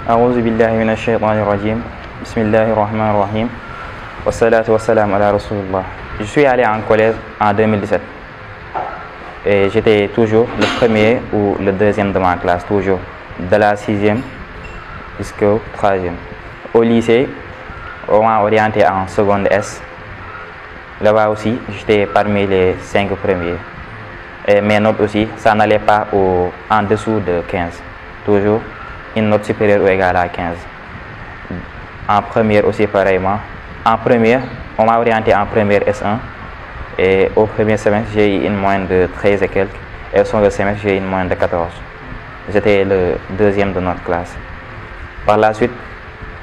A'udhu billahi minash shaitanir rajim. Bismillahir rahmanir rahim. Wassalatu wassalamu ala rasulillah. Je suis allé en collège en 2017 et j'étais toujours le premier ou le deuxième de ma classe, toujours de la 6e jusqu'au 3e. Au lycée, on m'a orienté en seconde S. Là-bas aussi, j'étais parmi les 5 premiers. Et mes notes aussi, ça n'allait pas en dessous de 15. Toujours une note supérieure ou égale à 15. En première aussi pareillement. En première, on m'a orienté en première S1. Et au premier semestre, j'ai eu une moyenne de 13 et quelques. Et au second semestre, j'ai eu une moyenne de 14. J'étais le deuxième de notre classe. Par la suite,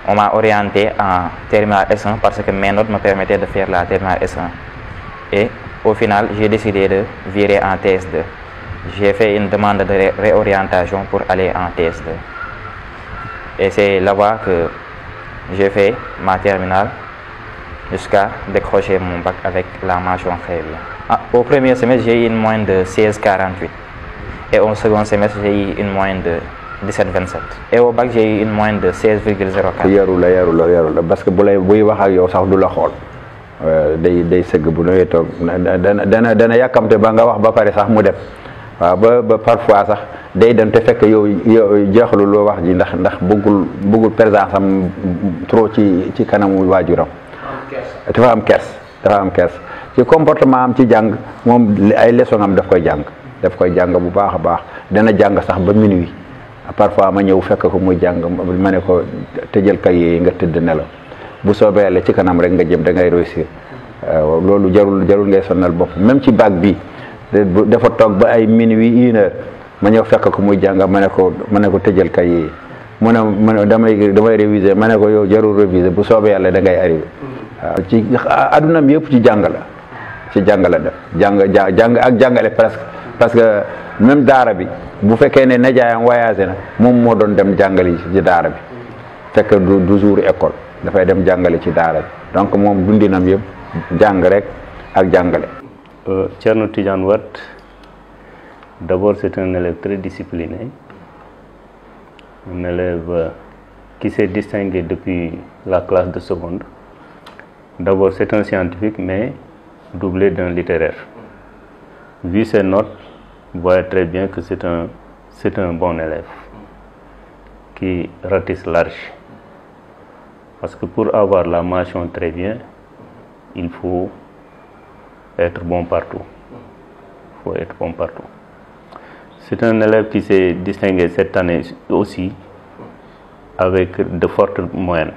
on m'a orienté en terminale S1 parce que mes notes me permettaient de faire la terminale S1. Et au final, j'ai décidé de virer en TS2. J'ai fait une demande de réorientation pour aller en TS2. Et c'est là-bas que j'ai fait ma terminale jusqu'à décrocher mon bac avec la mention très bien. Au premier semestre, j'ai eu une moyenne de 16,48. Et au second semestre, j'ai eu une moyenne de 17,27. Et au bac, j'ai eu une moyenne de 16,04. yarula parce que buy wax ak yow sax du la xool day sëgg bu nawee toog dana yàkkamte ba nga wax ba pare sax mu dem waaw ba parfois sax day dem te fekk yow jeexalu loo wax ji ndax bëggul présence am trop ci kanamu waajuram. dafa am kers ci comportement am ci jàng moom ay leçon am daf koy jàng bu baax a baax dana jàng sax ba minuit. Parfois ma ñëw fekk ko muy jàng ma ne ko tëjal kay yi nga tëdd nelaw bu soobee Yàlla ci kanam rek nga jëm da ngay réussir loolu jarul ngay sonal bopp même ci bac bi dafa toog ba ay minuit 1 heure ma ñëw fekk ko muy jàng ma ne ko tëjal kay yi mu ne damay réviser ma ne ko yow jarul réviser bu soobee Yàlla da ngay arrivé waaw ci adunam yëpp ci jàng la def jàng ak jàngale presque parce que même daara bi bu fekkee ne nijaayam voyagé na moom moo doon dem jàngali ci daara bi fekk du jour école dafay dem jàngale ci daara bi donc moom dundinam yëpp jàng rek ak jàngale. Thierno Tidiane Wade, d'abord c'est un élève très discipliné, un élève qui s'est distingué depuis la classe de seconde. D'abord c'est un scientifique mais doublé d'un littéraire. Vu ses notes, vous voyez très bien que c'est un bon élève qui ratisse large. Parce que pour avoir la mention très bien, il faut être bon partout. C'est un élève qui s'est distingué cette année aussi avec de fortes moyennes.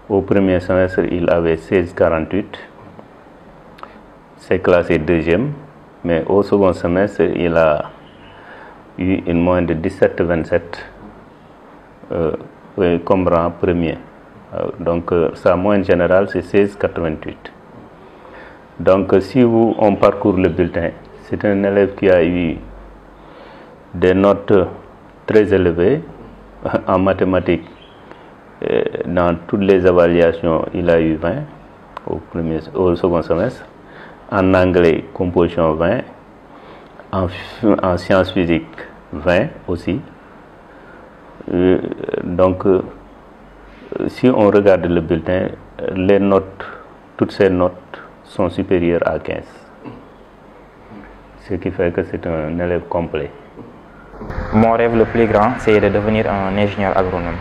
Au premier semestre, il avait 16,48. C'est classé deuxième. Mais au second semestre, il a eu une moyenne de 17,27 comme rang premier. Donc sa moyenne générale c'est 16,88. Donc si on parcourt le bulletin, c'est un élève qui a eu des notes très élevées en mathématiques. Dans toutes les évaluations, il a eu 20 au second semestre. En anglais, composition 20, en sciences physiques 20 aussi. Donc, si on regarde le bulletin, les notes, toutes ces notes sont supérieures à 15. Ce qui fait que c'est un élève complet. Mon rêve le plus grand, c'est de devenir un ingénieur agronome.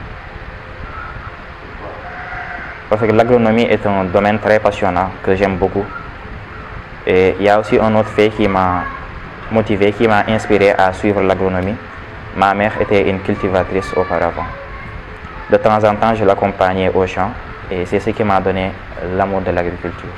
Parce que l'agronomie est un domaine très passionnant que j'aime beaucoup. Et il y a aussi un autre fait qui m'a motivé, qui m'a inspiré à suivre l'agronomie. Ma mère était une cultivatrice auparavant. De temps en temps, je l'accompagnais au champ et c'est ce qui m'a donné l'amour de l'agriculture.